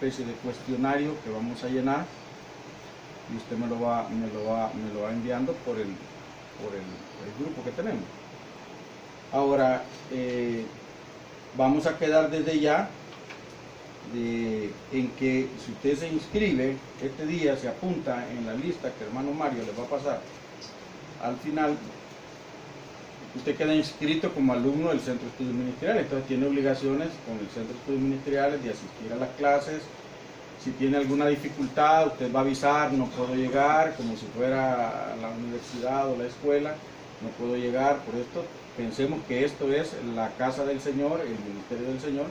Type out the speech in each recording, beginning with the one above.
especie de cuestionario que vamos a llenar y usted me lo va enviando por el grupo que tenemos. Ahora, vamos a quedar desde ya en que si usted se inscribe este día, se apunta en la lista que hermano Mario le va a pasar al final, usted queda inscrito como alumno del Centro de Estudios Ministeriales, entonces tiene obligaciones con el Centro de Estudios Ministeriales de asistir a las clases. Si tiene alguna dificultad, usted va a avisar, no puedo llegar, como si fuera a la universidad o la escuela, no puedo llegar. Por esto, pensemos que esto es la casa del Señor, el ministerio del Señor,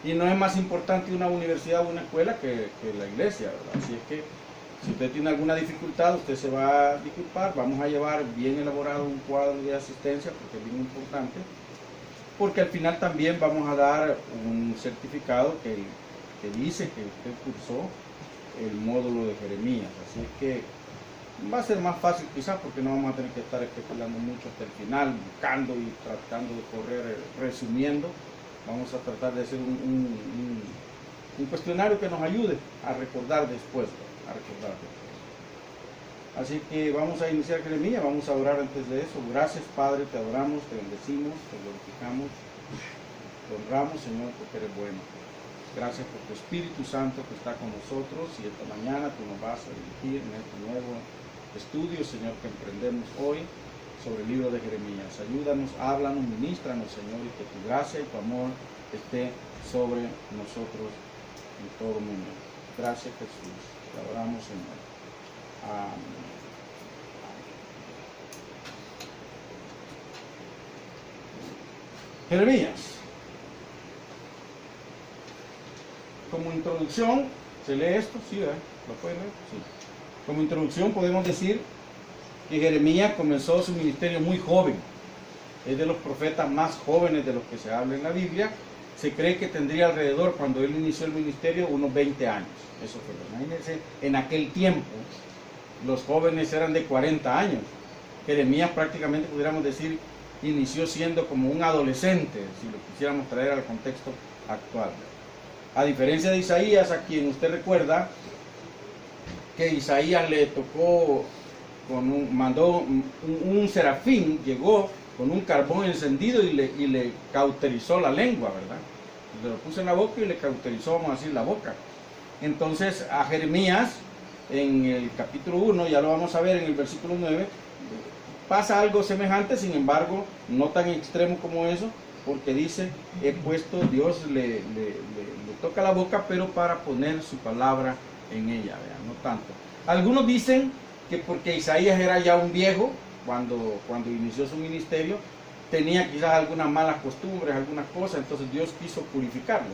y no es más importante una universidad o una escuela que la iglesia, ¿verdad? Así es que si usted tiene alguna dificultad, usted se va a disculpar. Vamos a llevar bien elaborado un cuadro de asistencia, porque es bien importante, porque al final también vamos a dar un certificado que dice que usted cursó el módulo de Jeremías. Así es que va a ser más fácil quizás, porque no vamos a tener que estar especulando mucho hasta el final, buscando y tratando de correr, resumiendo. Vamos a tratar de hacer un cuestionario que nos ayude a recordar después, Así que vamos a iniciar Jeremías, vamos a orar antes de eso. Gracias, Padre, te adoramos, te bendecimos, te glorificamos, te honramos, Señor, porque eres bueno. Gracias por tu Espíritu Santo que está con nosotros, y esta mañana tú nos vas a dirigir en este nuevo estudio, Señor, que emprendemos hoy sobre el libro de Jeremías. Ayúdanos, háblanos, ministranos, Señor, y que tu gracia y tu amor esté sobre nosotros en todo momento. Gracias, Jesús. Te adoramos, Señor. Amén. Jeremías. Como introducción, ¿se lee esto? Sí, ¿verdad? ¿Lo pueden leer? Sí. Como introducción podemos decir que Jeremías comenzó su ministerio muy joven. Es de los profetas más jóvenes de los que se habla en la Biblia. Se cree que tendría alrededor, cuando él inició el ministerio, unos 20 años. Eso fue. Imagínense, en aquel tiempo los jóvenes eran de 40 años. Jeremías prácticamente, pudiéramos decir, inició siendo como un adolescente, si lo quisiéramos traer al contexto actual. A diferencia de Isaías, a quien usted recuerda que Isaías le tocó, mandó un serafín, llegó con un carbón encendido y le cauterizó la lengua, ¿verdad? Le lo puso en la boca y le cauterizó, vamos a decir, la boca. Entonces a Jeremías, en el capítulo 1, ya lo vamos a ver en el versículo 9, pasa algo semejante, sin embargo, no tan extremo como eso, porque dice, Dios le toca la boca, pero para poner su palabra en ella, ¿verdad? No tanto. Algunos dicen que porque Isaías era ya un viejo, cuando inició su ministerio, tenía quizás algunas malas costumbres, algunas cosas, entonces Dios quiso purificarlo.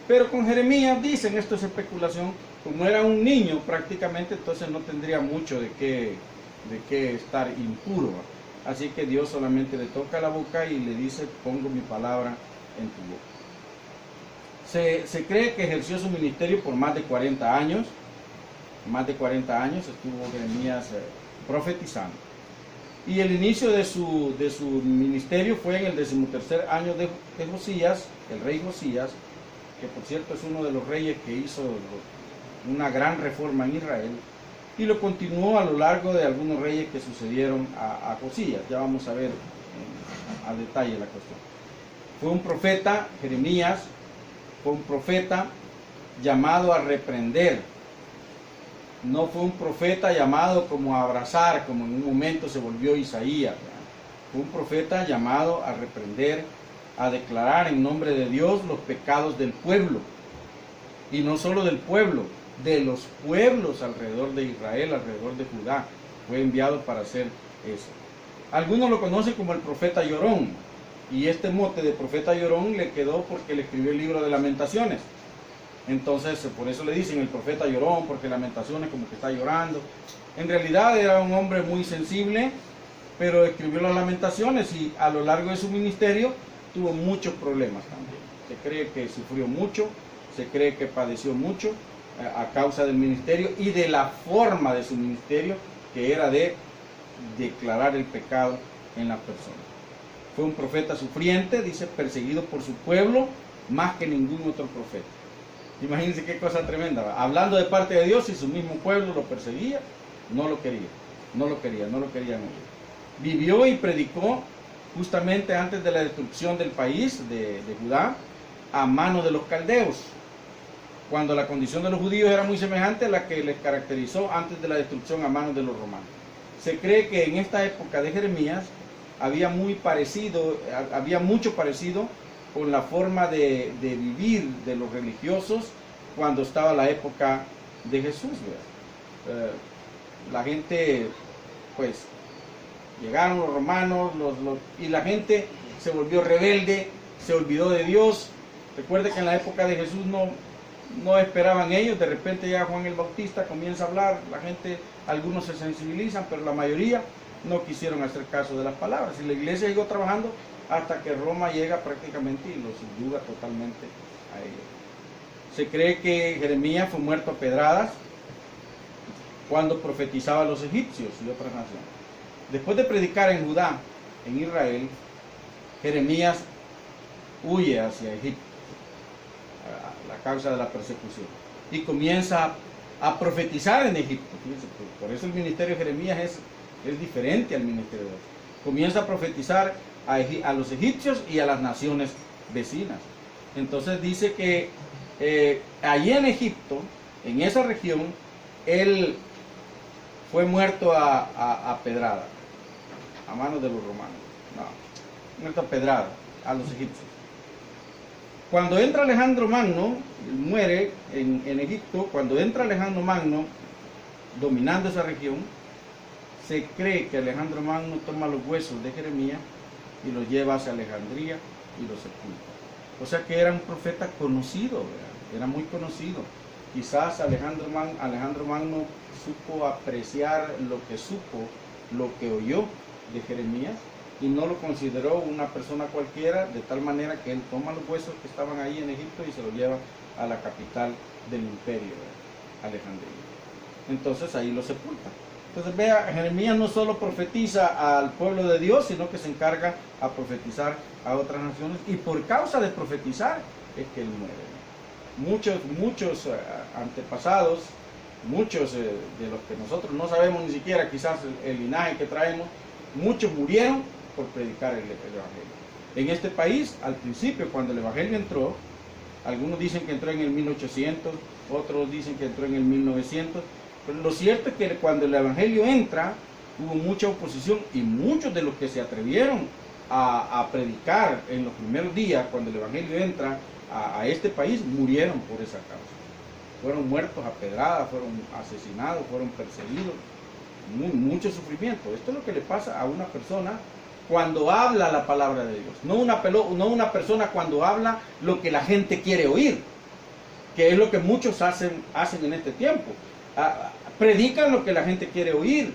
Pero con Jeremías, dicen, esto es especulación, como era un niño prácticamente, entonces no tendría mucho de qué estar impuro. Así que Dios solamente le toca la boca y le dice, pongo mi palabra en tu boca. Se cree que ejerció su ministerio por más de 40 años. Más de 40 años estuvo Jeremías profetizando. Y el inicio de su ministerio fue en el 13º año de Josías, el rey Josías, que por cierto es uno de los reyes que hizo una gran reforma en Israel, y lo continuó a lo largo de algunos reyes que sucedieron a Josías. Ya vamos a ver a detalle la cuestión. Fue un profeta, Jeremías, fue un profeta llamado a reprender. No fue un profeta llamado como a abrazar, como en un momento se volvió Isaías. Fue un profeta llamado a reprender, a declarar en nombre de Dios los pecados del pueblo. Y no solo del pueblo, de los pueblos alrededor de Israel, alrededor de Judá. Fue enviado para hacer eso. Algunos lo conocen como el profeta llorón, y este mote de profeta llorón le quedó porque le escribió el libro de Lamentaciones. Entonces por eso le dicen el profeta llorón, porque Lamentaciones como que está llorando. En realidad era un hombre muy sensible, pero escribió las Lamentaciones, y a lo largo de su ministerio tuvo muchos problemas también. Se cree que sufrió mucho, se cree que padeció mucho a causa del ministerio y de la forma de su ministerio, que era de declarar el pecado en la persona. Fue un profeta sufriente, dice, perseguido por su pueblo más que ningún otro profeta. Imagínense qué cosa tremenda, ¿va? Hablando de parte de Dios y su mismo pueblo lo perseguía, no lo quería oír. Vivió y predicó justamente antes de la destrucción del país de Judá a manos de los caldeos, cuando la condición de los judíos era muy semejante a la que les caracterizó antes de la destrucción a manos de los romanos. Se cree que en esta época de Jeremías había mucho parecido con la forma de vivir de los religiosos cuando estaba la época de Jesús. La gente, pues, llegaron los romanos y la gente se volvió rebelde, se olvidó de Dios. Recuerde que en la época de Jesús no esperaban ellos, de repente ya Juan el Bautista comienza a hablar, la gente, algunos se sensibilizan, pero la mayoría no quisieron hacer caso de las palabras. Y la iglesia siguió trabajando hasta que Roma llega prácticamente y los subyuga totalmente a ellos. Se cree que Jeremías fue muerto a pedradas cuando profetizaba a los egipcios y otras naciones. Después de predicar en Judá, en Israel, Jeremías huye hacia Egipto, a la causa de la persecución, y comienza a profetizar en Egipto. Fíjense, por eso el ministerio de Jeremías es diferente al ministerio de Dios. Comienza a profetizar a los egipcios y a las naciones vecinas. Entonces dice que allí en Egipto, en esa región, él fue muerto a pedrada, a manos de los romanos. No, muerto a pedrada, a los egipcios. Cuando entra Alejandro Magno, muere en Egipto. Cuando entra Alejandro Magno dominando esa región, se cree que Alejandro Magno toma los huesos de Jeremías y los lleva hacia Alejandría y los sepulta. O sea que era un profeta conocido, ¿verdad? Era muy conocido. Quizás Alejandro Magno supo apreciar lo que oyó de Jeremías, y no lo consideró una persona cualquiera, de tal manera que él toma los huesos que estaban ahí en Egipto y se los lleva a la capital del imperio, Alejandría. Entonces ahí lo sepulta. Entonces vea, Jeremías no solo profetiza al pueblo de Dios, sino que se encarga a profetizar a otras naciones, y por causa de profetizar es que él muere. Muchos antepasados, muchos de los que nosotros no sabemos ni siquiera quizás el linaje que traemos, muchos murieron por predicar el Evangelio. En este país, al principio, cuando el Evangelio entró, algunos dicen que entró en el 1800, otros dicen que entró en el 1900, pero lo cierto es que cuando el Evangelio entra, hubo mucha oposición, y muchos de los que se atrevieron a predicar en los primeros días, cuando el Evangelio entra a este país, murieron por esa causa. Fueron muertos a pedradas, fueron asesinados, fueron perseguidos, mucho sufrimiento. Esto es lo que le pasa a una persona cuando habla la palabra de Dios, no una persona cuando habla lo que la gente quiere oír, que es lo que muchos hacen en este tiempo. Predican lo que la gente quiere oír,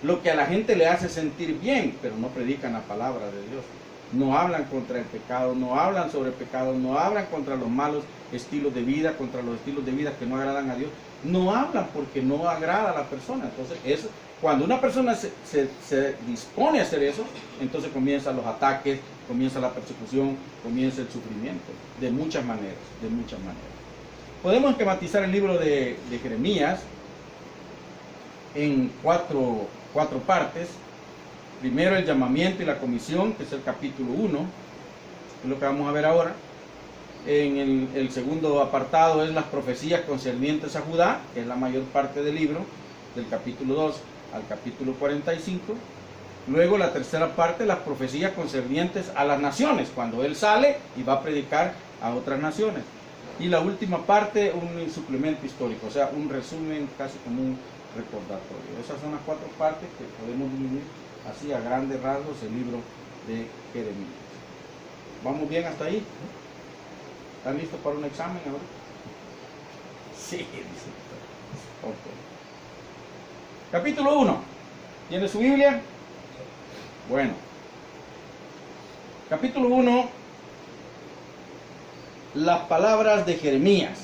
lo que a la gente le hace sentir bien, pero no predican la palabra de Dios. No hablan contra el pecado, no hablan sobre el pecado, no hablan contra los malos estilos de vida, contra los estilos de vida que no agradan a Dios. No hablan porque no agrada a la persona. Entonces, cuando una persona se dispone a hacer eso, entonces comienzan los ataques, comienza la persecución, comienza el sufrimiento, de muchas maneras. Podemos esquematizar el libro de Jeremías en cuatro partes. Primero, el llamamiento y la comisión, que es el capítulo 1, es lo que vamos a ver ahora. En el segundo apartado es las profecías concernientes a Judá, que es la mayor parte del libro, del capítulo 2 al capítulo 45. Luego la tercera parte, las profecías concernientes a las naciones, cuando él sale y va a predicar a otras naciones. Y la última parte, un suplemento histórico, o sea, un resumen casi como un recordatorio. Esas son las cuatro partes que podemos dividir así a grandes rasgos el libro de Jeremías. ¿Vamos bien hasta ahí? ¿Están listos para un examen ahora? Sí. Okay. Capítulo 1. ¿Tiene su Biblia? Bueno. Capítulo 1. Las palabras de Jeremías,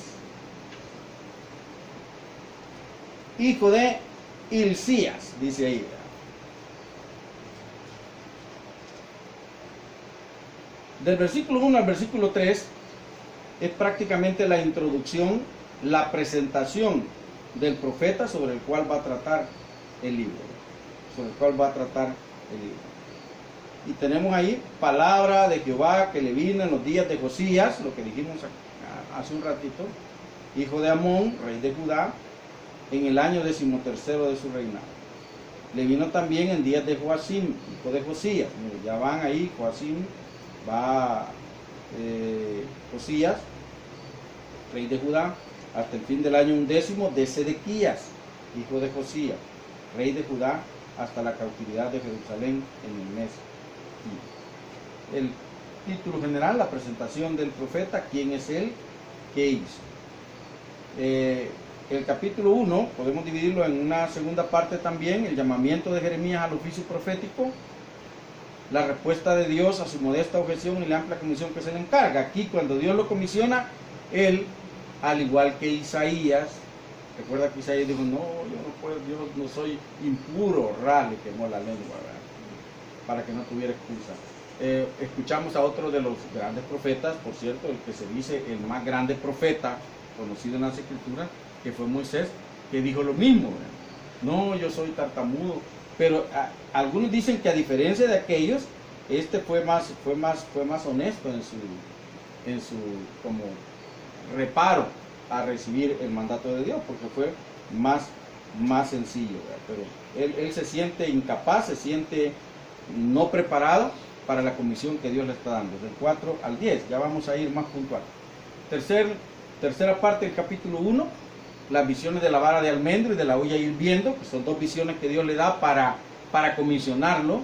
hijo de Hilcías, dice ahí. Del versículo 1 al versículo 3 es prácticamente la introducción, la presentación del profeta sobre el cual va a tratar el libro. Sobre el cual va a tratar el libro. Y tenemos ahí palabra de Jehová que le vino en los días de Josías, lo que dijimos hace un ratito, hijo de Amón, rey de Judá, en el año 13º de su reinado. Le vino también en días de Joacim, hijo de Josías. Mire, ya van ahí, Joacim, va Josías, rey de Judá, hasta el fin del año 11 de Sedequías, hijo de Josías, rey de Judá, hasta la cautividad de Jerusalén en el mes 15. El título general, la presentación del profeta, quién es él, qué hizo. El capítulo 1, podemos dividirlo en una segunda parte también, el llamamiento de Jeremías al oficio profético, la respuesta de Dios a su modesta objeción y la amplia comisión que se le encarga. Aquí, cuando Dios lo comisiona, él, al igual que Isaías, recuerda que Isaías dijo, no, yo no puedo, yo no soy impuro, le quemó la lengua, ¿verdad? Para que no tuviera excusa. Escuchamos a otro de los grandes profetas, por cierto, el que se dice el más grande profeta conocido en las Escrituras, que fue Moisés, que dijo lo mismo, ¿verdad? No, yo soy tartamudo, pero algunos dicen que a diferencia de aquellos, este fue más honesto en su como reparo a recibir el mandato de Dios, porque fue más sencillo, ¿verdad? Pero él se siente incapaz, se siente no preparado para la comisión que Dios le está dando, del 4 al 10, ya vamos a ir más puntual. Tercera parte del capítulo 1, las visiones de la vara de almendro y de la olla hirviendo, que son dos visiones que Dios le da para comisionarlo,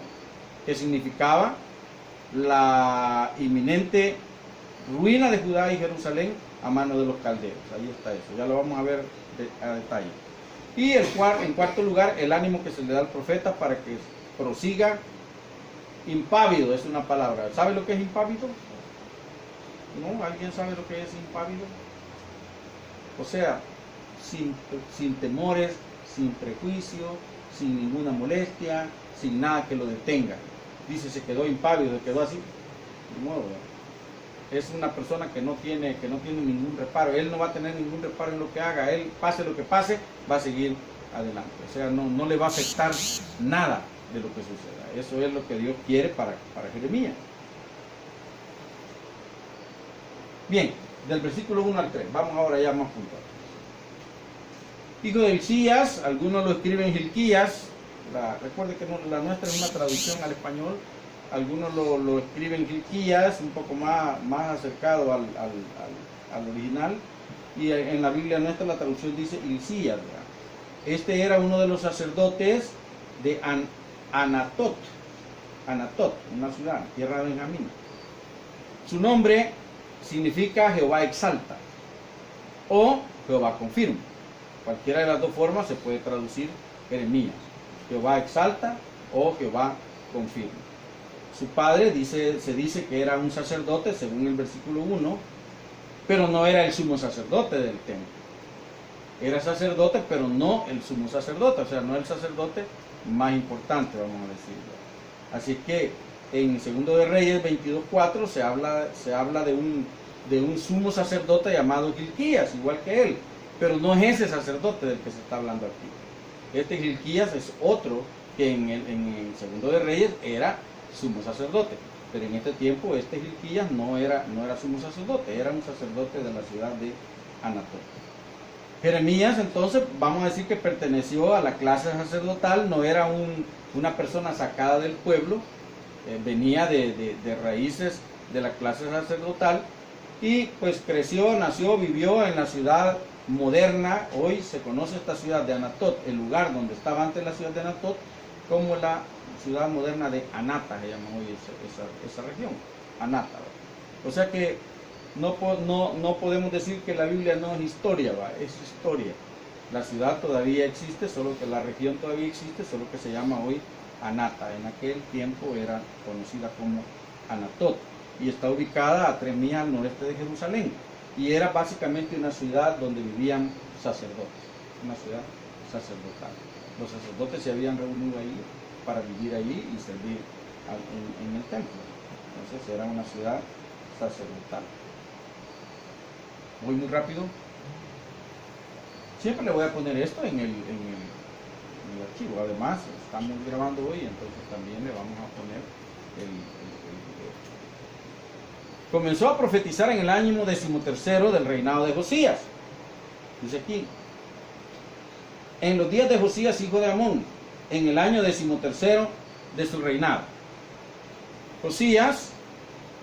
que significaba la inminente ruina de Judá y Jerusalén a mano de los caldeos. Ahí está eso, ya lo vamos a ver a detalle. Y en cuarto lugar, el ánimo que se le da al profeta para que prosiga. Impávido es una palabra. ¿Sabe lo que es impávido? ¿No? ¿Alguien sabe lo que es impávido? O sea, sin temores, sin prejuicio, sin ninguna molestia, sin nada que lo detenga. Dice, se quedó impávido, se quedó así. De modo, es una persona que no tiene ningún reparo. Él no va a tener ningún reparo en lo que haga. Él, pase lo que pase, va a seguir adelante. O sea, no le va a afectar nada de lo que suceda. Eso es lo que Dios quiere para Jeremías. Bien, del versículo 1 al 3. Vamos ahora ya más puntual. Hijo de Hilcías, algunos lo escriben Hilquías. Recuerde que la nuestra es una traducción al español. Algunos lo escriben Hilquías, un poco más acercado al original. Y en la Biblia nuestra la traducción dice Hilcías. Este era uno de los sacerdotes de Anatot, una ciudad, tierra de Benjamín. Su nombre significa Jehová exalta o Jehová confirma. Cualquiera de las dos formas se puede traducir Jeremías. Jehová exalta o Jehová confirma. Su padre se dice que era un sacerdote, según el versículo 1, pero no era el sumo sacerdote del templo. Era sacerdote, pero no el sumo sacerdote, o sea, no el sacerdote más importante, vamos a decirlo. Así que en 2 de Reyes 22:4 se habla de un sumo sacerdote llamado Hilquías, igual que él, pero no es ese sacerdote del que se está hablando aquí. Este Hilquías es otro que en el 2 de Reyes era sumo sacerdote, pero en este tiempo este Hilquías no era sumo sacerdote, era un sacerdote de la ciudad de Anatot. Jeremías, entonces, vamos a decir que perteneció a la clase sacerdotal, no era una persona sacada del pueblo, venía de raíces de la clase sacerdotal y pues creció, nació, vivió en la ciudad moderna. Hoy se conoce esta ciudad de Anatot, el lugar donde estaba antes la ciudad de Anatot, como la ciudad moderna de Anata, se llama hoy esa región, Anata. O sea que no podemos decir que la Biblia no es historia, es historia. La ciudad todavía existe, solo que la región todavía existe, solo que se llama hoy Anata. En aquel tiempo era conocida como Anatot y está ubicada a 3 millas al noreste de Jerusalén. Y era básicamente una ciudad donde vivían sacerdotes, una ciudad sacerdotal. Los sacerdotes se habían reunido ahí para vivir allí y servir en el templo. Entonces era una ciudad sacerdotal. Voy muy rápido. Siempre le voy a poner esto en el archivo. Además, estamos grabando hoy, entonces también le vamos a poner el video. Comenzó a profetizar en el año 13º del reinado de Josías. Dice aquí, en los días de Josías, hijo de Amón, en el año 13º de su reinado. Josías,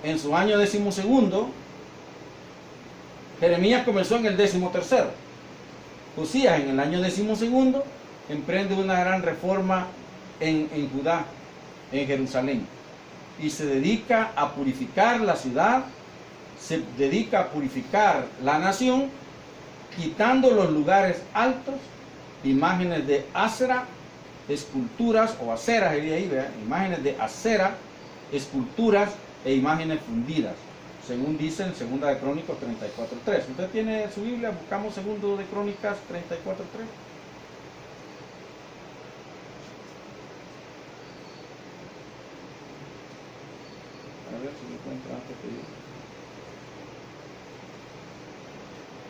en su año 12º, Jeremías comenzó en el 13º. Josías, en el año 12º, emprende una gran reforma en Judá, en Jerusalén, y se dedica a purificar la ciudad, se dedica a purificar la nación, quitando los lugares altos, imágenes de Asera, esculturas o aceras, imágenes de Asera, esculturas e imágenes fundidas, según dice en 2 de Crónicas 34:3. Usted tiene su Biblia, buscamos 2 de Crónicas 34:3. A ver si lo encuentro antes que yo.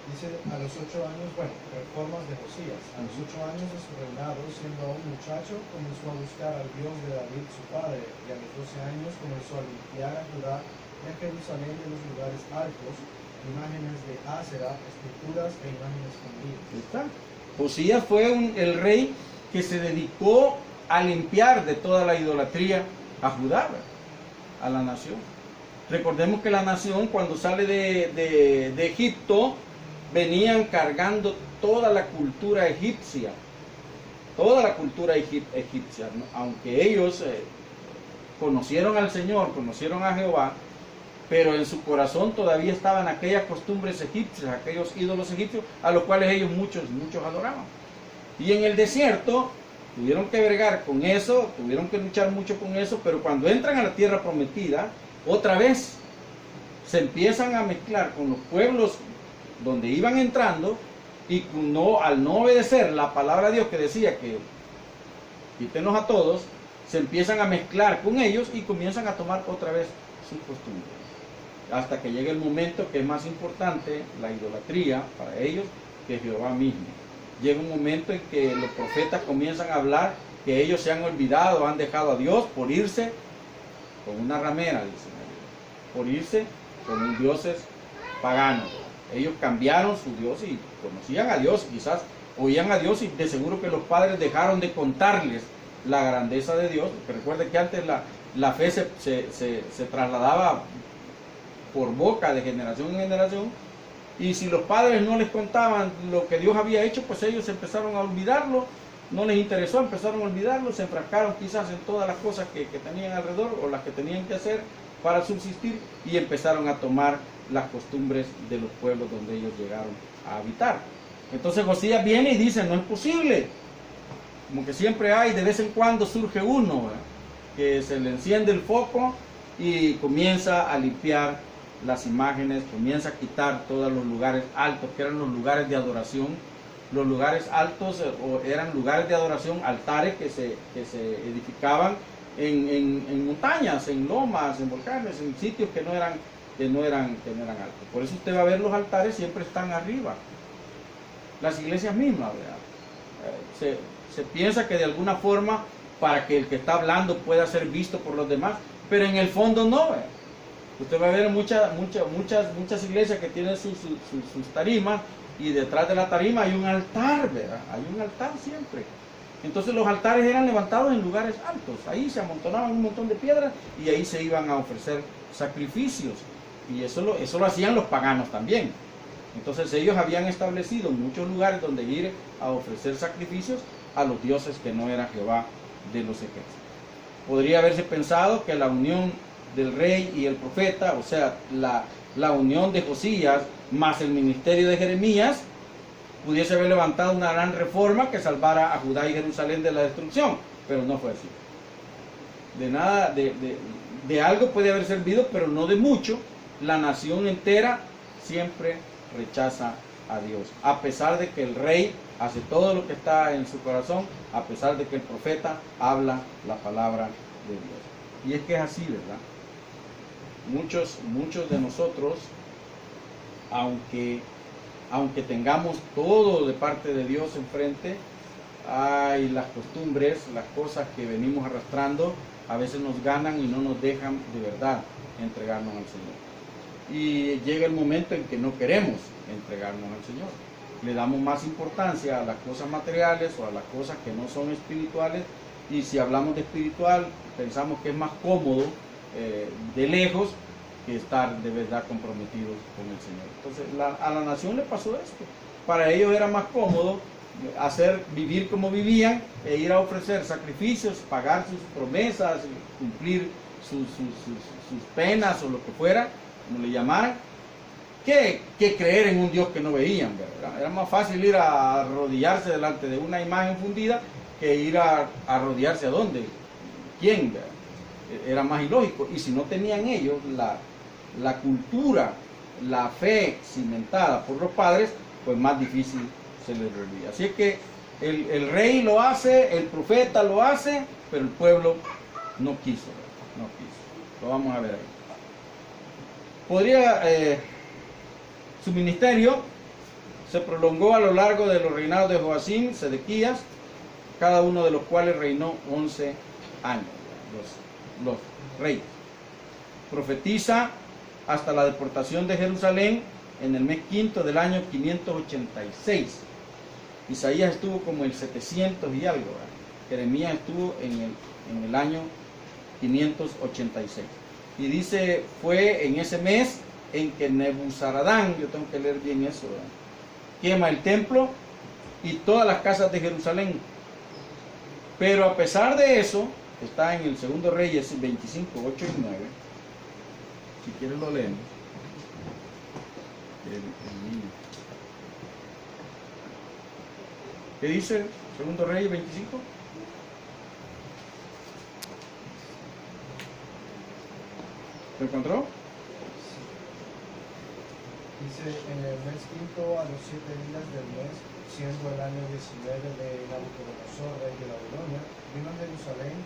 Dice, a los 8 años, reformas de Josías, a los 8 años de su reinado, siendo aún muchacho, comenzó a buscar al Dios de David su padre, y a los 12 años comenzó a limpiar a Judá y a Jerusalén de los lugares altos, imágenes de Asera, esculturas e imágenes fundidas. ¿Está? Josías fue el rey que se dedicó a limpiar de toda la idolatría a Judá, a la nación. Recordemos que la nación, cuando sale de Egipto, venían cargando toda la cultura egipcia, ¿no? Aunque ellos conocieron al Señor, conocieron a Jehová, pero en su corazón todavía estaban aquellas costumbres egipcias, aquellos ídolos egipcios, a los cuales ellos muchos adoraban. Y en el desierto tuvieron que bregar con eso, tuvieron que luchar mucho con eso, pero cuando entran a la tierra prometida, otra vez se empiezan a mezclar con los pueblos donde iban entrando, y al no obedecer la palabra de Dios que decía que quítenos a todos, se empiezan a mezclar con ellos y comienzan a tomar otra vez sus costumbres. Hasta que llega el momento que es más importante la idolatría para ellos que Jehová mismo. Llega un momento en que los profetas comienzan a hablar que ellos se han olvidado, han dejado a Dios por irse con una ramera, dicen ellos, por irse con un dioses paganos. Ellos cambiaron su Dios y conocían a Dios, quizás oían a Dios, y de seguro que los padres dejaron de contarles la grandeza de Dios, porque recuerden que antes la fe se trasladaba por boca de generación en generación, y si los padres no les contaban lo que Dios había hecho, pues ellos empezaron a olvidarlo, no les interesó, empezaron a olvidarlo, se enfrascaron quizás en todas las cosas que tenían alrededor o las que tenían que hacer para subsistir, y empezaron a tomar las costumbres de los pueblos donde ellos llegaron a habitar. Entonces Josías viene y dice, no es posible. Como que siempre hay, de vez en cuando surge uno, ¿verdad?, que se le enciende el foco y comienza a limpiar las imágenes, comienza a quitar todos los lugares altos, que eran los lugares de adoración. Los lugares altos eran lugares de adoración, altares que se edificaban en montañas, en lomas, en volcanes, en sitios que no eran altos. Por eso usted va a ver los altares siempre están arriba. Las iglesias mismas, ¿verdad? Se piensa que de alguna forma para que el que está hablando pueda ser visto por los demás, pero en el fondo no, ¿verdad? Usted va a ver muchas iglesias que tienen sus tarimas, y detrás de la tarima hay un altar, ¿verdad? Hay un altar siempre. Entonces los altares eran levantados en lugares altos, ahí se amontonaban un montón de piedras y ahí se iban a ofrecer sacrificios, y eso lo hacían los paganos también. Entonces ellos habían establecido muchos lugares donde ir a ofrecer sacrificios a los dioses que no era Jehová de los ejércitos. Podría haberse pensado que la unión del rey y el profeta, o sea, la unión de Josías más el ministerio de Jeremías, pudiese haber levantado una gran reforma que salvara a Judá y Jerusalén de la destrucción, pero no fue así. De nada, de algo puede haber servido, pero no de mucho. La nación entera siempre rechaza a Dios, a pesar de que el rey hace todo lo que está en su corazón, a pesar de que el profeta habla la palabra de Dios. Y es que es así, ¿verdad? Muchos de nosotros, aunque aunque tengamos todo de parte de Dios enfrente, hay las costumbres, las cosas que venimos arrastrando, a veces nos ganan y no nos dejan de verdad entregarnos al Señor. Y llega el momento en que no queremos entregarnos al Señor. Le damos más importancia a las cosas materiales o a las cosas que no son espirituales, y si hablamos de espiritual, pensamos que es más cómodo de lejos que estar de verdad comprometidos con el Señor. Entonces a la nación le pasó esto. Para ellos era más cómodo vivir como vivían e ir a ofrecer sacrificios, pagar sus promesas, cumplir sus penas o lo que fuera, como le llamaran, que creer en un Dios que no veían, ¿verdad? Era más fácil ir a arrodillarse delante de una imagen fundida que ir a arrodillarse a dónde, quién, ¿verdad? Era más ilógico. Y si no tenían ellos la cultura, la fe cimentada por los padres, pues más difícil se les volvía. Así es que el rey lo hace, el profeta lo hace, pero el pueblo no quiso, ¿verdad? No quiso. Lo vamos a ver ahí. Su ministerio se prolongó a lo largo de los reinados de Joacim, Sedequías, cada uno de los cuales reinó 11 años, los reyes. Profetiza hasta la deportación de Jerusalén en el mes quinto del año 586. Isaías estuvo como el 700 y algo, ¿verdad? Jeremías estuvo en el año 586. Y dice, fue en ese mes en que Nebuzaradán, yo tengo que leer bien eso, ¿verdad?, quema el templo y todas las casas de Jerusalén. Pero a pesar de eso, está en el segundo Reyes 25, 8 y 9. Si quieres lo leemos. ¿Qué dice segundo Reyes 25? ¿Lo encontró? Dice, en el mes quinto, a los 7 días del mes, siendo el año 19 de Nabucodonosor, rey de Babilonia, vino a Jerusalén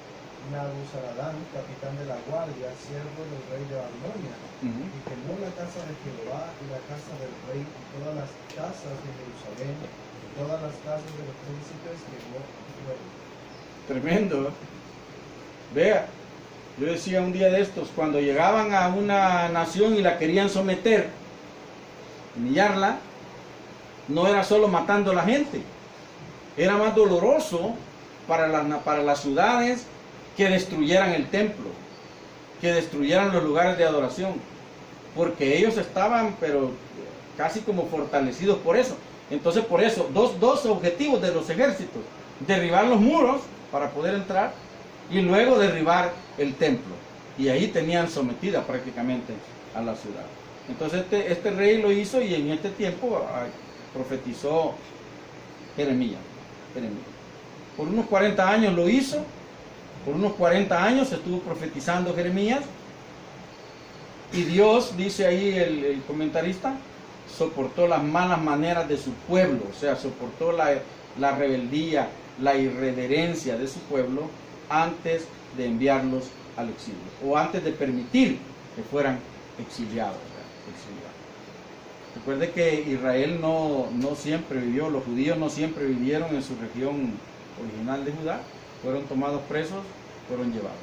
Nabuzaradán, capitán de la guardia, siervo del rey de Babilonia, y quemó la casa de Jehová y la casa del rey y todas las casas de Jerusalén, y todas las casas de los príncipes quemó fuego. Tremendo. Vea, yo decía un día de estos, cuando llegaban a una nación y la querían someter, humillarla, no era solo matando a la gente, era más doloroso para las ciudades que destruyeran el templo, que destruyeran los lugares de adoración, porque ellos estaban pero casi como fortalecidos por eso. Entonces por eso, dos objetivos de los ejércitos: derribar los muros para poder entrar y luego derribar el templo, y ahí tenían sometida prácticamente a la ciudad. Entonces este rey lo hizo, y en este tiempo profetizó Jeremías. Por unos 40 años lo hizo, por unos 40 años estuvo profetizando Jeremías, y Dios, dice ahí el comentarista, soportó las malas maneras de su pueblo, o sea, soportó la rebeldía, la irreverencia de su pueblo antes de enviarlos al exilio, o antes de permitir que fueran exiliados. Recuerde que Israel no siempre vivió, los judíos no siempre vivieron en su región original de Judá, fueron tomados presos, fueron llevados.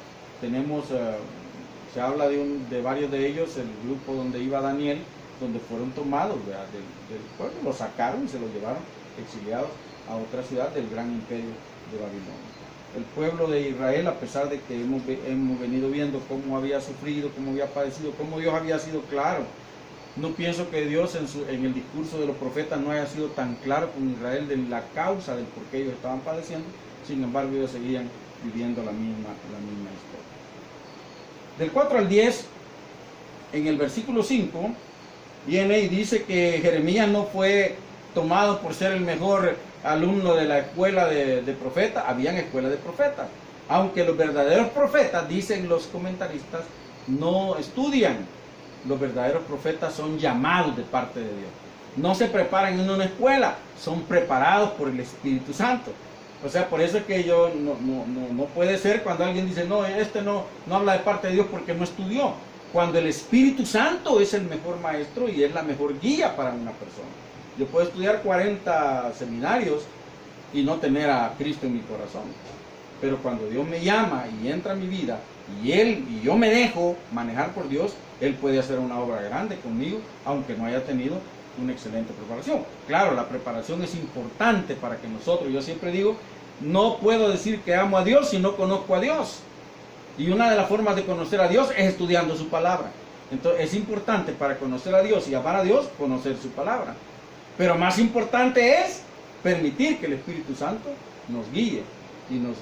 Se habla de varios de ellos, el grupo donde iba Daniel, donde fueron tomados del pueblo, los sacaron y se los llevaron exiliados a otra ciudad del gran imperio de Babilonia. El pueblo de Israel, a pesar de que hemos venido viendo cómo había sufrido, cómo había padecido, cómo Dios había sido claro, no pienso que Dios en el discurso de los profetas no haya sido tan claro con Israel de la causa del por qué ellos estaban padeciendo. Sin embargo, ellos seguían viviendo la misma historia. Del 4 al 10, en el versículo 5, viene y dice que Jeremías no fue tomado por ser el mejor alumno de la escuela de profetas. Habían escuelas de profetas, aunque los verdaderos profetas, dicen los comentaristas, no estudian. Los verdaderos profetas son llamados de parte de Dios, no se preparan en una escuela, son preparados por el Espíritu Santo. O sea, por eso es que no puede ser cuando alguien dice, no, no habla de parte de Dios porque no estudió, cuando el Espíritu Santo es el mejor maestro y es la mejor guía para una persona. Yo puedo estudiar 40 seminarios y no tener a Cristo en mi corazón. Pero cuando Dios me llama y entra a mi vida y yo me dejo manejar por Dios, Él puede hacer una obra grande conmigo, aunque no haya tenido una excelente preparación. Claro, la preparación es importante para que nosotros, yo siempre digo, no puedo decir que amo a Dios si no conozco a Dios. Y una de las formas de conocer a Dios es estudiando su palabra. Entonces es importante para conocer a Dios y amar a Dios, conocer su palabra. Pero más importante es permitir que el Espíritu Santo nos guíe y nos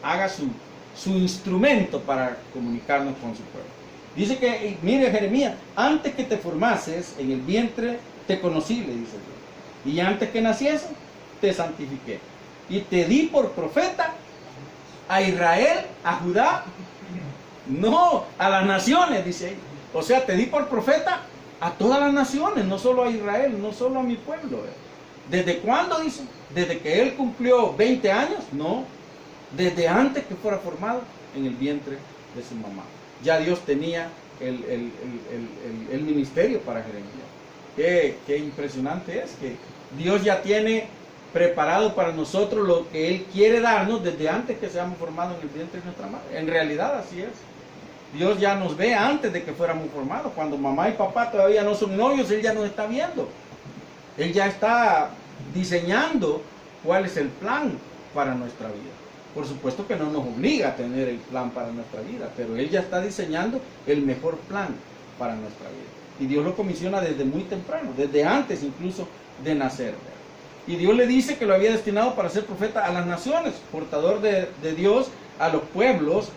haga su instrumento para comunicarnos con su pueblo. Dice que, mire Jeremías, antes que te formases en el vientre te conocí, le dice Dios. Y antes que naciese te santifiqué. Y te di por profeta a Israel, a Judá, no, a las naciones, dice ahí. O sea, te di por profeta a todas las naciones, no solo a Israel, no solo a mi pueblo. ¿Desde cuándo, dice? ¿Desde que él cumplió 20 años? No, desde antes que fuera formado en el vientre de su mamá. Ya Dios tenía el ministerio para Jeremías. Qué impresionante es que Dios ya tiene preparado para nosotros lo que Él quiere darnos desde antes que seamos formados en el vientre de nuestra madre. En realidad así es. Dios ya nos ve antes de que fuéramos formados. Cuando mamá y papá todavía no son novios, Él ya nos está viendo. Él ya está diseñando cuál es el plan para nuestra vida. Por supuesto que no nos obliga a tener el plan para nuestra vida, pero Él ya está diseñando el mejor plan para nuestra vida. Y Dios lo comisiona desde muy temprano, desde antes incluso de nacer. Y Dios le dice que lo había destinado para ser profeta a las naciones, portador de Dios a los pueblos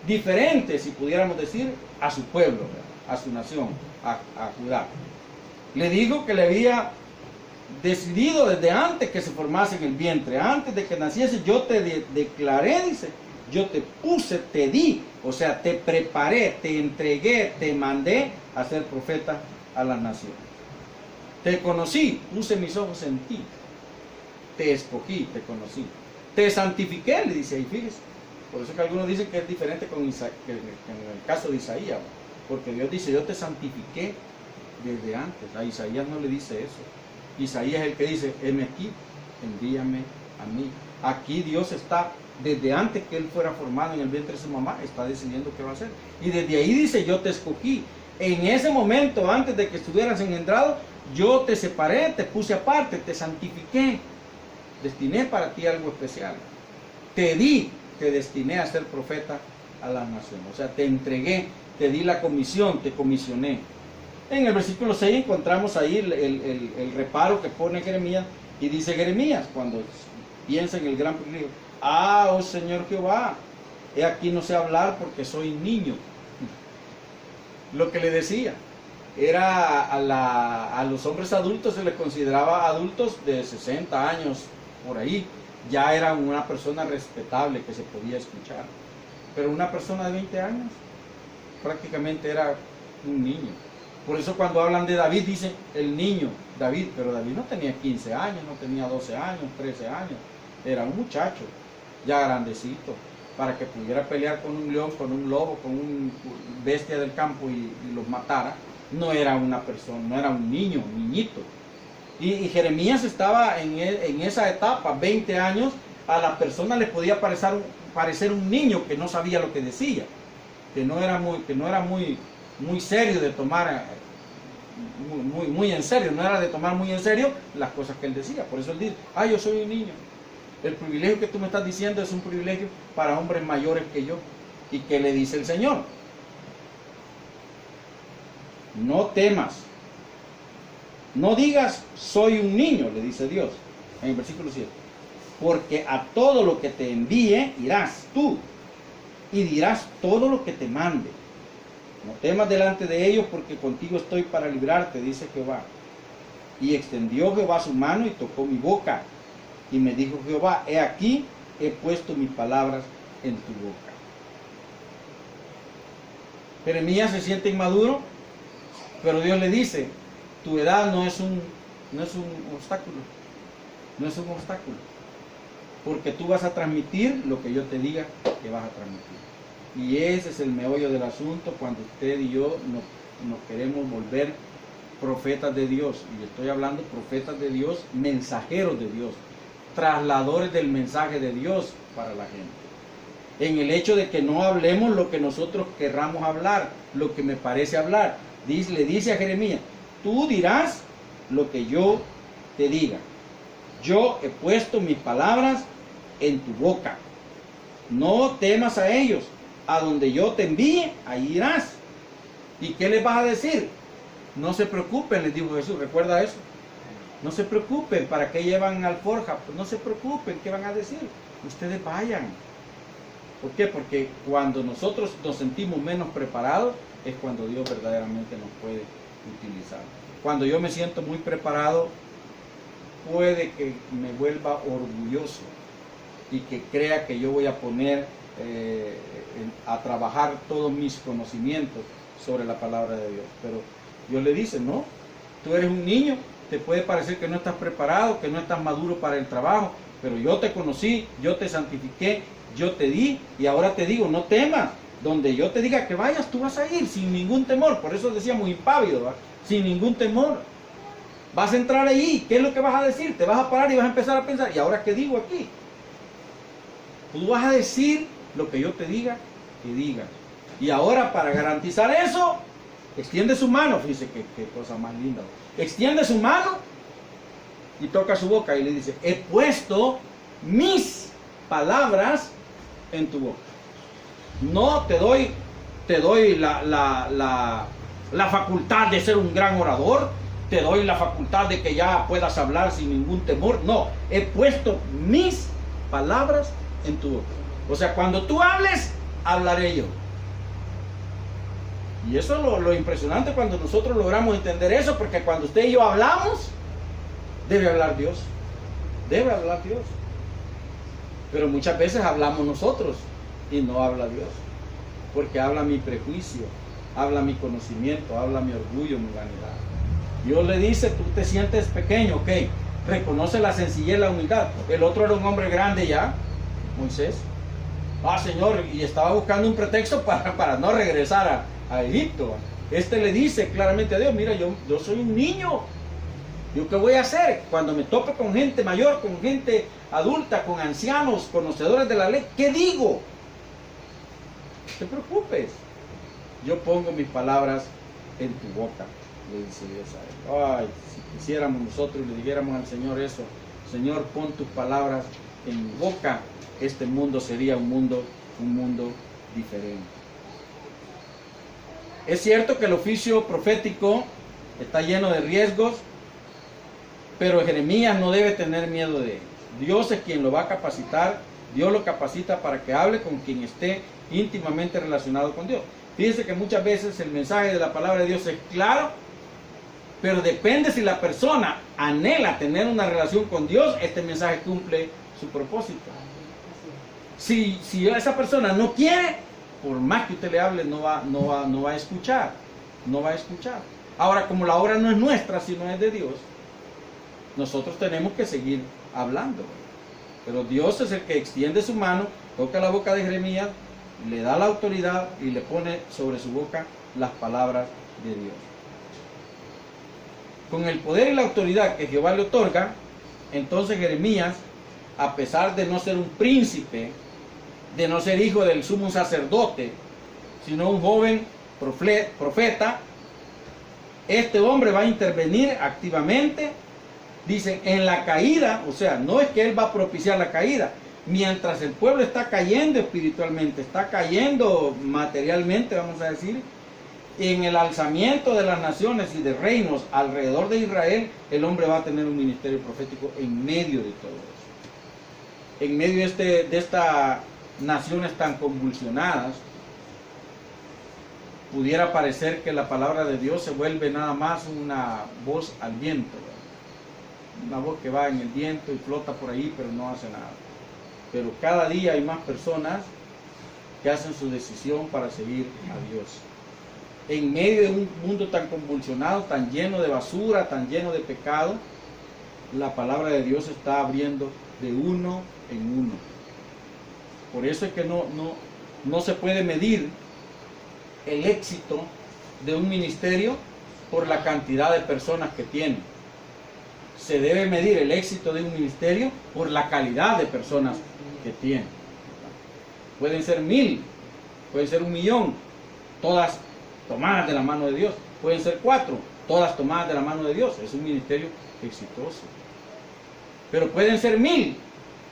diferentes, si pudiéramos decir, a su pueblo, a su nación, a Judá. Le dijo que le había decidido desde antes que se formase en el vientre, antes de que naciese, yo te declaré, dice, yo te puse, te di, o sea, te preparé, te entregué, te mandé a ser profeta a las naciones. Te conocí, puse mis ojos en ti, te escogí, te conocí, te santifiqué, le dice ahí, fíjese. Por eso que algunos dicen que es diferente que en el caso de Isaías, porque Dios dice, yo te santifiqué desde antes. A Isaías no le dice eso. Isaías es el que dice, heme aquí, envíame a mí. Aquí Dios está, desde antes que él fuera formado en el vientre de su mamá, está decidiendo qué va a hacer. Y desde ahí dice, yo te escogí. En ese momento, antes de que estuvieras engendrado, yo te separé, te puse aparte, te santifiqué. Destiné para ti algo especial. Te di, te destiné a ser profeta a las naciones. O sea, te entregué, te di la comisión, te comisioné. En el versículo 6 encontramos ahí el reparo que pone Jeremías, y dice Jeremías, cuando piensa en el gran privilegio, oh Señor Jehová, he aquí no sé hablar porque soy niño. Lo que le decía, era a los hombres adultos se les consideraba adultos de 60 años, por ahí, ya era una persona respetable que se podía escuchar. Pero una persona de 20 años prácticamente era un niño. Por eso cuando hablan de David dicen el niño David, pero David no tenía 15 años, no tenía 12 años, 13 años. Era un muchacho ya grandecito para que pudiera pelear con un león, con un lobo, con una bestia del campo y los matara. No era una persona, no era un niño, un niñito. Y Jeremías estaba en esa etapa, 20 años, a la persona le podía parecer un niño que no sabía lo que decía, que no era muy serio de tomar muy en serio, no era de tomar muy en serio las cosas que él decía. Por eso él dice, yo soy un niño. El privilegio que tú me estás diciendo es un privilegio para hombres mayores que yo. ¿Y qué le dice el Señor? No temas, no digas soy un niño, le dice Dios en el versículo 7, porque a todo lo que te envíe irás tú y dirás todo lo que te mande. No temas delante de ellos, porque contigo estoy para librarte, dice Jehová. Y extendió Jehová su mano y tocó mi boca, y me dijo Jehová, he aquí, he puesto mis palabras en tu boca. Jeremías se siente inmaduro, pero Dios le dice, tu edad no es un obstáculo, no es un obstáculo, porque tú vas a transmitir lo que yo te diga que vas a transmitir. Y ese es el meollo del asunto cuando usted y yo nos queremos volver profetas de Dios, y estoy hablando profetas de Dios, mensajeros de Dios, trasladadores del mensaje de Dios para la gente. En el hecho de que no hablemos lo que nosotros querramos hablar, lo que me parece hablar. Le dice a Jeremías, tú dirás lo que yo te diga. Yo he puesto mis palabras en tu boca. No temas a ellos. A donde yo te envíe, ahí irás. ¿Y qué les vas a decir? No se preocupen, les dijo Jesús. ¿Recuerda eso? No se preocupen. ¿Para qué llevan alforja? Pues no se preocupen. ¿Qué van a decir? Ustedes vayan. ¿Por qué? Porque cuando nosotros nos sentimos menos preparados, es cuando Dios verdaderamente nos puede utilizar. Cuando yo me siento muy preparado, puede que me vuelva orgulloso y que crea que yo voy a poner a trabajar todos mis conocimientos sobre la palabra de Dios. Pero Dios le dice, no, tú eres un niño, te puede parecer que no estás preparado, que no estás maduro para el trabajo, pero yo te conocí, yo te santifiqué, yo te di, y ahora te digo, no temas. Donde yo te diga que vayas, tú vas a ir sin ningún temor. Por eso decíamos impávido, ¿verdad? Sin ningún temor. Vas a entrar ahí, ¿qué es lo que vas a decir? Te vas a parar y vas a empezar a pensar, ¿y ahora qué digo aquí? Tú vas a decir lo que yo te diga, que digas. Y ahora, para garantizar eso, extiende su mano. Fíjese qué cosa más linda. Extiende su mano y toca su boca y le dice, he puesto mis palabras en tu boca. No te doy la facultad de ser un gran orador, te doy la facultad de que ya puedas hablar sin ningún temor. No, he puesto mis palabras en tu boca. O sea, cuando tú hables, hablaré yo. Y eso es lo impresionante cuando nosotros logramos entender eso, porque cuando usted y yo hablamos, debe hablar Dios. Debe hablar Dios. Pero muchas veces hablamos nosotros y no habla Dios, porque habla mi prejuicio, habla mi conocimiento, habla mi orgullo, mi vanidad. Dios le dice, tú te sientes pequeño, ok, reconoce la sencillez, la humildad. El otro era un hombre grande ya, Moisés. Señor, y estaba buscando un pretexto para no regresar a Egipto. Este le dice claramente a Dios, mira, yo soy un niño. ¿Yo qué voy a hacer? Cuando me tope con gente mayor, con gente adulta, con ancianos, conocedores de la ley, ¿qué digo? No te preocupes. Yo pongo mis palabras en tu boca, le dice Dios a él. Ay, si quisiéramos nosotros y le dijéramos al Señor eso, Señor, pon tus palabras en mi boca, este mundo sería un mundo diferente. Es cierto que el oficio profético está lleno de riesgos, pero Jeremías no debe tener miedo de él. Dios es quien lo va a capacitar. Dios lo capacita para que hable con quien esté íntimamente relacionado con Dios. Fíjense que muchas veces el mensaje de la palabra de Dios es claro, pero depende si la persona anhela tener una relación con Dios, este mensaje cumple su propósito. Si esa persona no quiere, por más que usted le hable, no va a escuchar. No va a escuchar. Ahora, como la obra no es nuestra, sino es de Dios, nosotros tenemos que seguir hablando. Pero Dios es el que extiende su mano, toca la boca de Jeremías, le da la autoridad y le pone sobre su boca las palabras de Dios. Con el poder y la autoridad que Jehová le otorga, entonces Jeremías, a pesar de no ser un príncipe, de no ser hijo del sumo sacerdote, sino un joven profeta, este hombre va a intervenir activamente. Dicen, en la caída, o sea, no es que él va a propiciar la caída. Mientras el pueblo está cayendo espiritualmente, está cayendo materialmente, vamos a decir, en el alzamiento de las naciones y de reinos alrededor de Israel, el hombre va a tener un ministerio profético en medio de todo eso. En medio de estas naciones tan convulsionadas, pudiera parecer que la palabra de Dios se vuelve nada más una voz al viento, ¿verdad? Una voz que va en el viento y flota por ahí, pero no hace nada. Pero cada día hay más personas que hacen su decisión para seguir a Dios. En medio de un mundo tan convulsionado, tan lleno de basura, tan lleno de pecado, la palabra de Dios está abriendo de uno en uno. Por eso es que no se puede medir el éxito de un ministerio por la cantidad de personas que tiene. Se debe medir el éxito de un ministerio por la calidad de personas que tiene. Pueden ser 1000, pueden ser 1.000.000, todas tomadas de la mano de Dios. Pueden ser 4, todas tomadas de la mano de Dios. Es un ministerio exitoso. Pero pueden ser 1000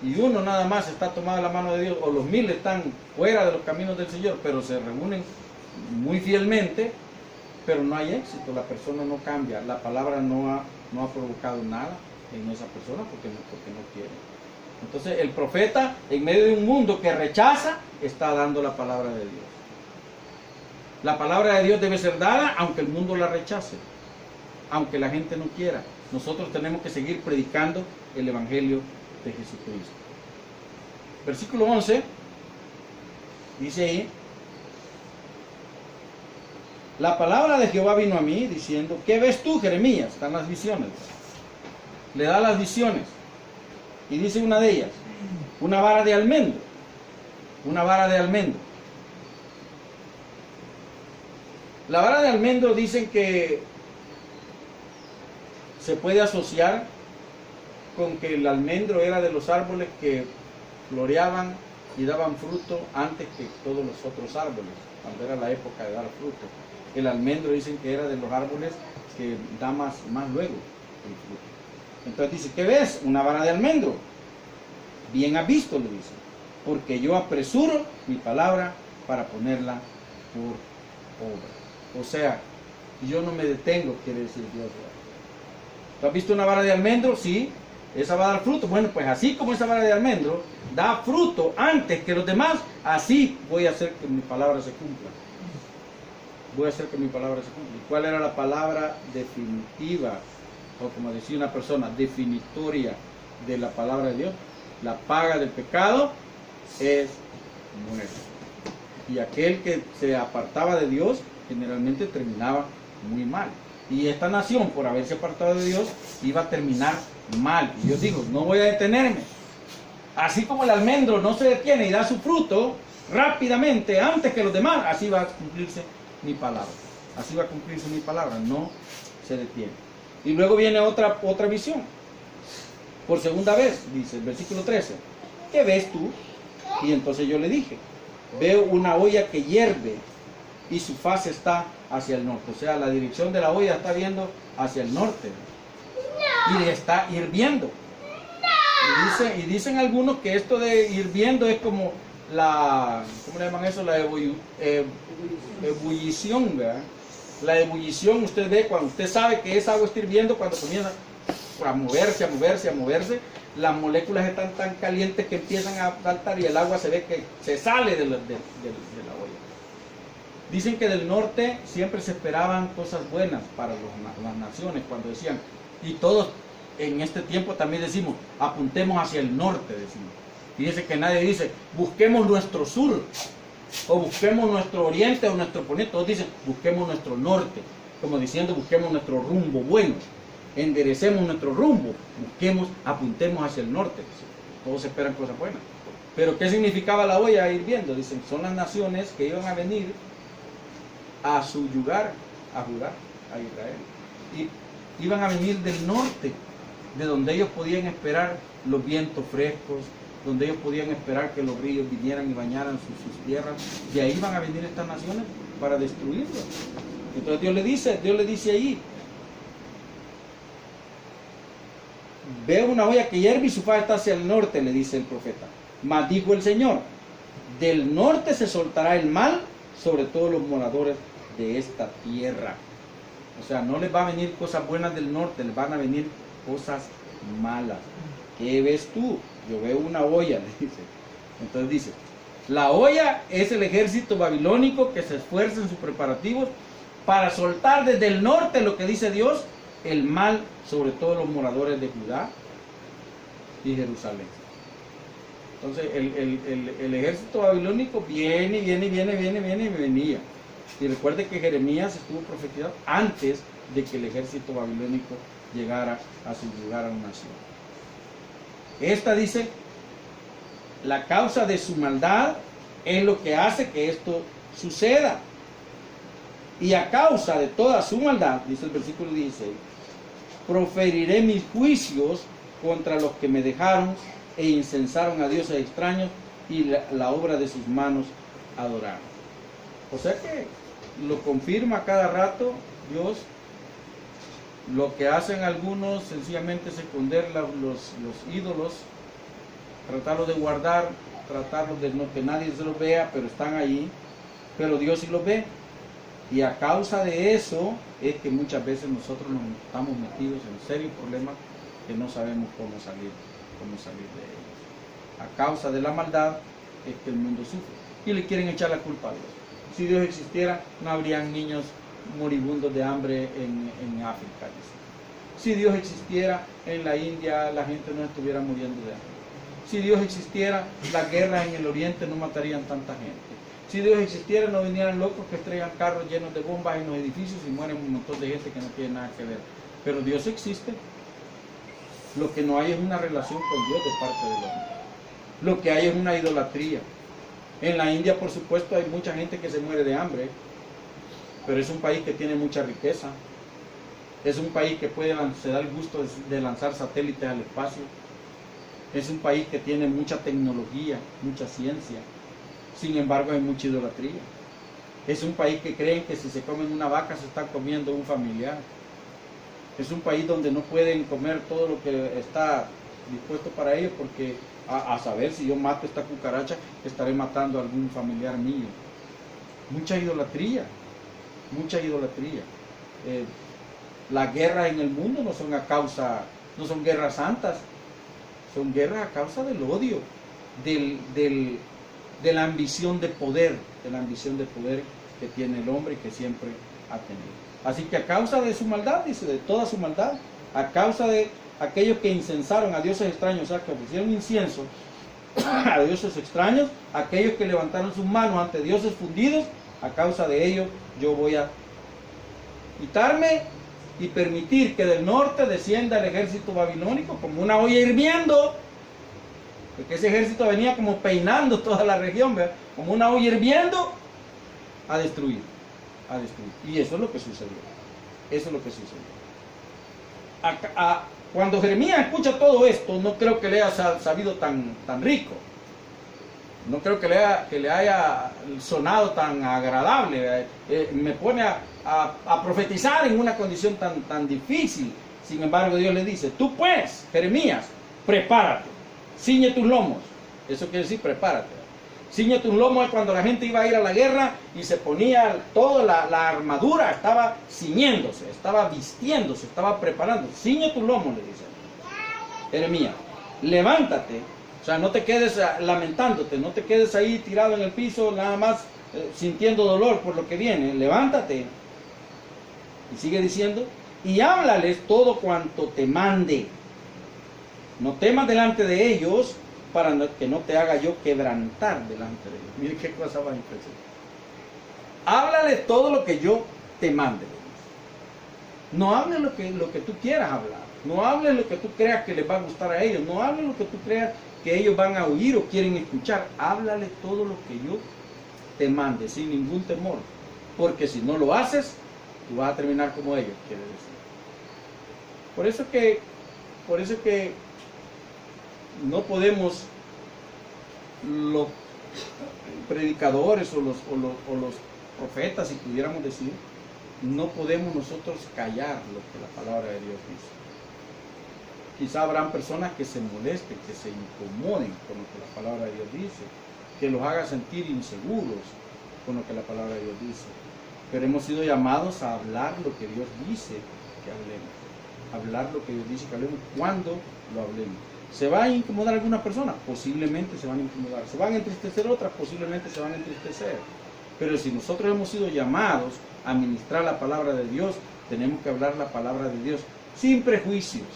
y uno nada más está tomado de la mano de Dios, o los 1000 están fuera de los caminos del Señor, pero se reúnen muy fielmente, pero no hay éxito, la persona no cambia, la palabra no ha provocado nada en esa persona porque no quiere. Entonces el profeta, en medio de un mundo que rechaza, está dando la palabra de Dios. La palabra de Dios debe ser dada aunque el mundo la rechace, aunque la gente no quiera. Nosotros tenemos que seguir predicando el Evangelio de Jesucristo. Versículo 11 dice ahí: la palabra de Jehová vino a mí diciendo, ¿qué ves tú, Jeremías? Están las visiones. Le da las visiones y dice una de ellas: una vara de almendro. Una vara de almendro. La vara de almendro dicen que se puede asociar con que el almendro era de los árboles que floreaban y daban fruto antes que todos los otros árboles, cuando era la época de dar fruto. El almendro dicen que era de los árboles que da más luego el fruto. Entonces dice, ¿qué ves? Una vara de almendro. Bien has visto, le dice, porque yo apresuro mi palabra para ponerla por obra. O sea, yo no me detengo, quiere decir Dios. ¿Tú has visto una vara de almendro? Sí. Esa va a dar fruto. Bueno, pues así como esa vara de almendro da fruto antes que los demás, así voy a hacer que mi palabra se cumpla. Voy a hacer que mi palabra se cumpla. ¿Y cuál era la palabra definitiva? O como decía una persona, definitoria de la palabra de Dios. La paga del pecado es muerte. Y aquel que se apartaba de Dios generalmente terminaba muy mal. Y esta nación, por haberse apartado de Dios, iba a terminar mal. Y Dios dijo, no voy a detenerme. Así como el almendro no se detiene y da su fruto rápidamente antes que los demás, así va a cumplirse mi palabra. Así va a cumplirse mi palabra, no se detiene. Y luego viene otra visión. Por segunda vez, dice el versículo 13, ¿qué ves tú? Y entonces yo le dije, veo una olla que hierve y su faz está hacia el norte. O sea, la dirección de la olla está viendo hacia el norte. Y le está hirviendo. Y dicen algunos que esto de hirviendo es como la, ¿cómo le llaman eso? La ebullición, ¿verdad? La ebullición, usted ve, cuando usted sabe que esa agua está hirviendo, cuando comienza a moverse, las moléculas están tan calientes que empiezan a saltar y el agua se ve que se sale de la olla. Dicen que del norte siempre se esperaban cosas buenas para las naciones, cuando decían, y todos en este tiempo también decimos, apuntemos hacia el norte, decimos. Y dice que nadie dice, busquemos nuestro sur, o busquemos nuestro oriente o nuestro poniente. Todos dicen, busquemos nuestro norte, como diciendo, busquemos nuestro rumbo bueno, enderecemos nuestro rumbo, busquemos, apuntemos hacia el norte. Todos esperan cosas buenas. Pero ¿qué significaba la olla hirviendo? Dicen, son las naciones que iban a venir a subyugar a Judá, a Israel. Y iban a venir del norte, de donde ellos podían esperar los vientos frescos, donde ellos podían esperar que los ríos vinieran y bañaran sus tierras. De ahí van a venir estas naciones para destruirlos. Entonces Dios le dice ahí, veo una olla que hierve y su faz está hacia el norte, le dice el profeta. Mas dijo el Señor, del norte se soltará el mal sobre todos los moradores de esta tierra. O sea, no les va a venir cosas buenas del norte, les van a venir cosas malas. ¿Qué ves tú? Yo veo una olla, le dice. Entonces dice, la olla es el ejército babilónico que se esfuerza en sus preparativos para soltar desde el norte, lo que dice Dios, el mal sobre todos los moradores de Judá y Jerusalén. Entonces el ejército babilónico venía. Y recuerde que Jeremías estuvo profetizado antes de que el ejército babilónico llegara a subyugar a una nación. Esta dice, la causa de su maldad es lo que hace que esto suceda. Y a causa de toda su maldad, dice el versículo 16, proferiré mis juicios contra los que me dejaron e incensaron a dioses extraños y la obra de sus manos adoraron. O sea que lo confirma cada rato Dios. Lo que hacen algunos sencillamente es esconder los ídolos, tratarlos de guardar, tratarlos de no que nadie se los vea, pero están ahí, pero Dios sí los ve. Y a causa de eso es que muchas veces nosotros nos estamos metidos en serios problemas que no sabemos cómo salir de ellos. A causa de la maldad es que el mundo sufre. Y le quieren echar la culpa a Dios. Si Dios existiera, no habrían niños moribundos de hambre en África. Dice. Si Dios existiera, en la India la gente no estuviera muriendo de hambre. Si Dios existiera, las guerras en el Oriente no matarían tanta gente. Si Dios existiera, no vinieran locos que estrellan carros llenos de bombas en los edificios y mueren un montón de gente que no tiene nada que ver. Pero Dios existe. Lo que no hay es una relación con Dios de parte del hombre. Lo que hay es una idolatría. En la India, por supuesto, hay mucha gente que se muere de hambre, pero es un país que tiene mucha riqueza. Es un país que se da el gusto de lanzar satélites al espacio. Es un país que tiene mucha tecnología, mucha ciencia. Sin embargo, hay mucha idolatría. Es un país que creen que si se comen una vaca se están comiendo un familiar. Es un país donde no pueden comer todo lo que está dispuesto para ellos porque a saber si yo mato esta cucaracha estaré matando a algún familiar mío. Mucha idolatría, mucha idolatría. Las guerras en el mundo no son guerras santas, son guerras a causa del odio, de la ambición de poder, que tiene el hombre y que siempre ha tenido. Así que a causa de su maldad, dice, de toda su maldad, a causa de aquellos que incensaron a dioses extraños, o sea, que ofrecieron incienso a dioses extraños, aquellos que levantaron sus manos ante dioses fundidos, a causa de ello yo voy a quitarme y permitir que del norte descienda el ejército babilónico como una olla hirviendo, porque ese ejército venía como peinando toda la región, ¿verdad? Como una olla hirviendo, a destruir. Y eso es lo que sucedió. Eso es lo que sucedió. Cuando Jeremías escucha todo esto, no creo que le haya sabido tan rico. No creo que le haya sonado tan agradable. Me pone a profetizar en una condición tan difícil. Sin embargo, Dios le dice, tú pues, Jeremías, prepárate, ciñe tus lomos. Eso quiere decir, prepárate. Ciñe tus lomos es cuando la gente iba a ir a la guerra y se ponía toda la armadura, estaba ciñéndose, estaba vistiéndose, estaba preparando. Ciñe tus lomos, le dice Jeremías, levántate, o sea, no te quedes lamentándote, no te quedes ahí tirado en el piso, nada más sintiendo dolor por lo que viene. Levántate. Y sigue diciendo, y háblales todo cuanto te mande. No temas delante de ellos, para que no te haga yo quebrantar delante de ellos. Mire qué cosa más impresionante. Háblale todo lo que yo te mande. No hables lo que tú quieras hablar. No hables lo que tú creas que les va a gustar a ellos. No hables lo que tú creas que ellos van a oír o quieren escuchar. Háblale todo lo que yo te mande, sin ningún temor. Porque si no lo haces, tú vas a terminar como ellos, quiere decir. Por eso que no podemos, los predicadores o los profetas, si pudiéramos decir, no podemos nosotros callar lo que la palabra de Dios dice. Quizá habrán personas que se molesten, que se incomoden con lo que la palabra de Dios dice, que los haga sentir inseguros con lo que la palabra de Dios dice. Pero hemos sido llamados a hablar lo que Dios dice que hablemos. Hablar lo que Dios dice que hablemos cuando lo hablemos. ¿Se va a incomodar alguna persona? Posiblemente se van a incomodar. ¿Se van a entristecer otras? Posiblemente se van a entristecer. Pero si nosotros hemos sido llamados a ministrar la palabra de Dios, tenemos que hablar la palabra de Dios sin prejuicios,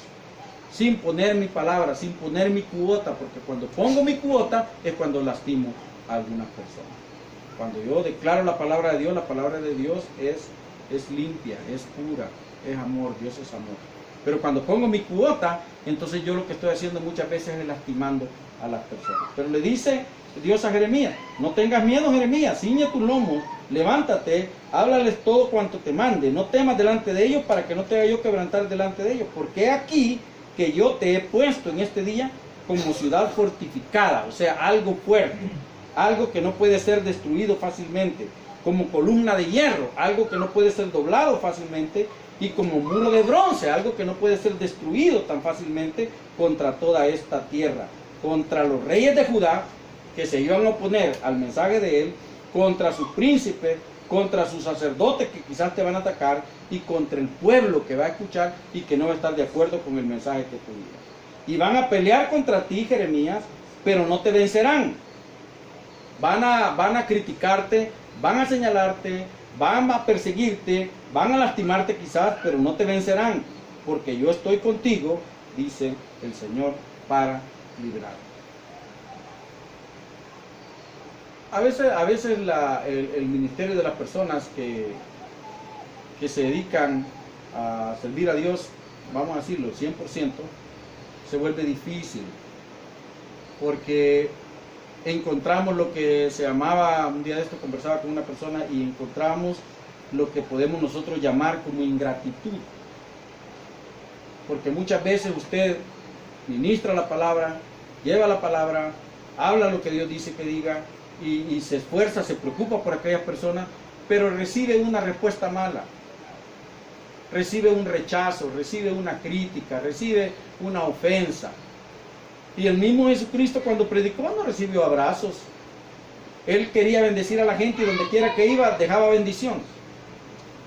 sin poner mi palabra, sin poner mi cuota, porque cuando pongo mi cuota es cuando lastimo a algunas personas. Cuando yo declaro la palabra de Dios es limpia, es pura, es amor, Dios es amor. Pero cuando pongo mi cuota, entonces yo lo que estoy haciendo muchas veces es lastimando a las personas. Pero le dice Dios a Jeremías: no tengas miedo, Jeremías, ciñe tus lomos, levántate, háblales todo cuanto te mande, no temas delante de ellos, para que no te haga yo quebrantar delante de ellos, porque he aquí que yo te he puesto en este día como ciudad fortificada, o sea, algo fuerte, algo que no puede ser destruido fácilmente, como columna de hierro, algo que no puede ser doblado fácilmente, y como muro de bronce, algo que no puede ser destruido tan fácilmente contra toda esta tierra, contra los reyes de Judá que se iban a oponer al mensaje de él, contra sus príncipes, contra sus sacerdotes que quizás te van a atacar, y contra el pueblo que va a escuchar y que no va a estar de acuerdo con el mensaje que tú digas. Y van a pelear contra ti, Jeremías, pero no te vencerán. Van a criticarte, van a señalarte, van a perseguirte, van a lastimarte quizás, pero no te vencerán, porque yo estoy contigo, dice el Señor, para librarte. A veces el ministerio de las personas que se dedican a servir a Dios, vamos a decirlo, 100%, se vuelve difícil, porque encontramos lo que se llamaba, un día de esto conversaba con una persona y encontramos lo que podemos nosotros llamar como ingratitud, porque muchas veces usted ministra la palabra, lleva la palabra, habla lo que Dios dice que diga, y se esfuerza, se preocupa por aquellas personas, pero recibe una respuesta mala, recibe un rechazo, recibe una crítica, recibe una ofensa. Y el mismo Jesucristo, cuando predicó, no recibió abrazos. Él quería bendecir a la gente y donde quiera que iba dejaba bendición,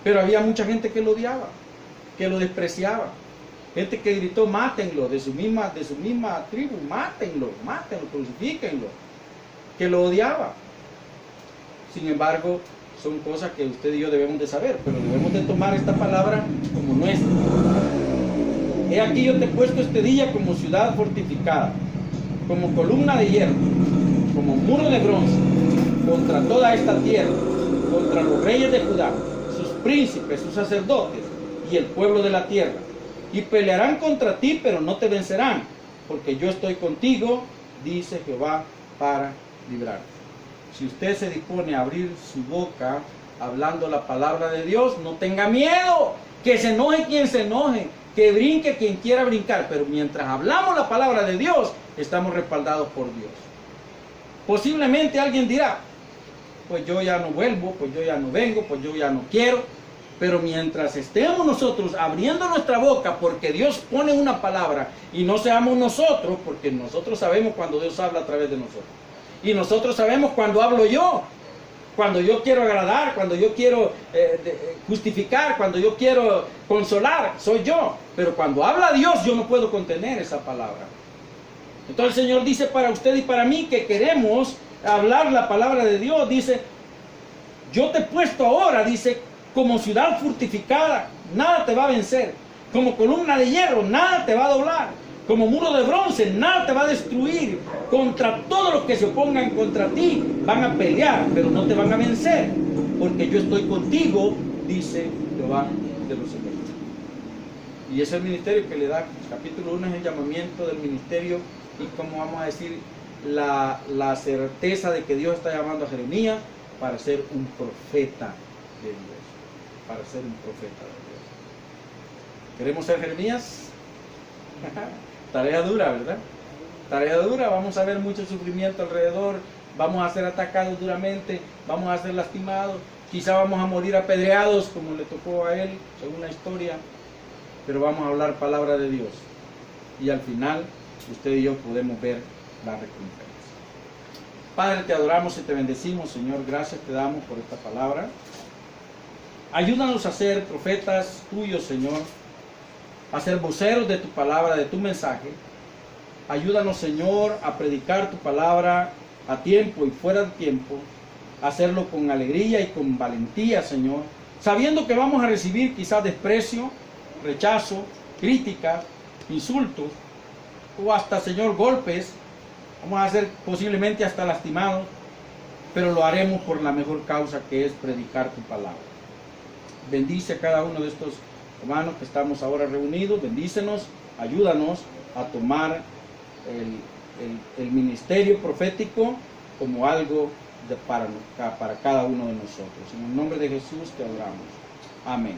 pero había mucha gente que lo odiaba, que lo despreciaba, gente que gritó: mátenlo, de su misma tribu, mátenlo, crucifíquenlo, que lo odiaba. Sin embargo, son cosas que usted y yo debemos de saber, pero debemos de tomar esta palabra como nuestra. He aquí yo te he puesto este día como ciudad fortificada, como columna de hierro, como muro de bronce, contra toda esta tierra, contra los reyes de Judá, sus príncipes, sus sacerdotes y el pueblo de la tierra. Y pelearán contra ti, pero no te vencerán, porque yo estoy contigo, dice Jehová, para librarte. Si usted se dispone a abrir su boca hablando la palabra de Dios, no tenga miedo, que se enoje quien se enoje, que brinque quien quiera brincar, pero mientras hablamos la palabra de Dios, estamos respaldados por Dios. Posiblemente alguien dirá: pues yo ya no vuelvo, pues yo ya no vengo, pues yo ya no quiero. Pero mientras estemos nosotros abriendo nuestra boca, porque Dios pone una palabra, y no seamos nosotros, porque nosotros sabemos cuando Dios habla a través de nosotros, y nosotros sabemos cuando hablo yo, cuando yo quiero agradar, cuando yo quiero justificar, cuando yo quiero consolar, soy yo. Pero cuando habla Dios, yo no puedo contener esa palabra. Entonces el Señor dice para usted y para mí que queremos hablar la palabra de Dios. Dice: yo te he puesto ahora, dice, como ciudad fortificada, nada te va a vencer. Como columna de hierro, nada te va a doblar. Como muro de bronce, nada te va a destruir. Contra todos los que se opongan contra ti, van a pelear, pero no te van a vencer, porque yo estoy contigo, dice Jehová de los ejércitos. Y ese es el ministerio que le da. Capítulo 1 es el llamamiento del ministerio, y como vamos a decir, la certeza de que Dios está llamando a Jeremías para ser un profeta de Dios. Para ser un profeta de Dios. ¿Queremos ser Jeremías? Tarea dura, ¿verdad? Tarea dura. Vamos a ver mucho sufrimiento alrededor, vamos a ser atacados duramente, vamos a ser lastimados, quizá vamos a morir apedreados como le tocó a él, según la historia, pero vamos a hablar palabra de Dios, y al final usted y yo podemos ver la recompensa. Padre, te adoramos y te bendecimos, Señor. Gracias te damos por esta palabra. Ayúdanos a ser profetas tuyos, Señor, a ser voceros de tu palabra, de tu mensaje. Ayúdanos, Señor, a predicar tu palabra a tiempo y fuera de tiempo, a hacerlo con alegría y con valentía, Señor, sabiendo que vamos a recibir quizás desprecio, rechazo, críticas, insultos, o hasta, Señor, golpes. Vamos a ser posiblemente hasta lastimados, pero lo haremos por la mejor causa, que es predicar tu palabra. Bendice a cada uno de estos Hermanos que estamos ahora reunidos, bendícenos, ayúdanos a tomar el ministerio profético como algo para cada uno de nosotros. En el nombre de Jesús te adoramos. Amén.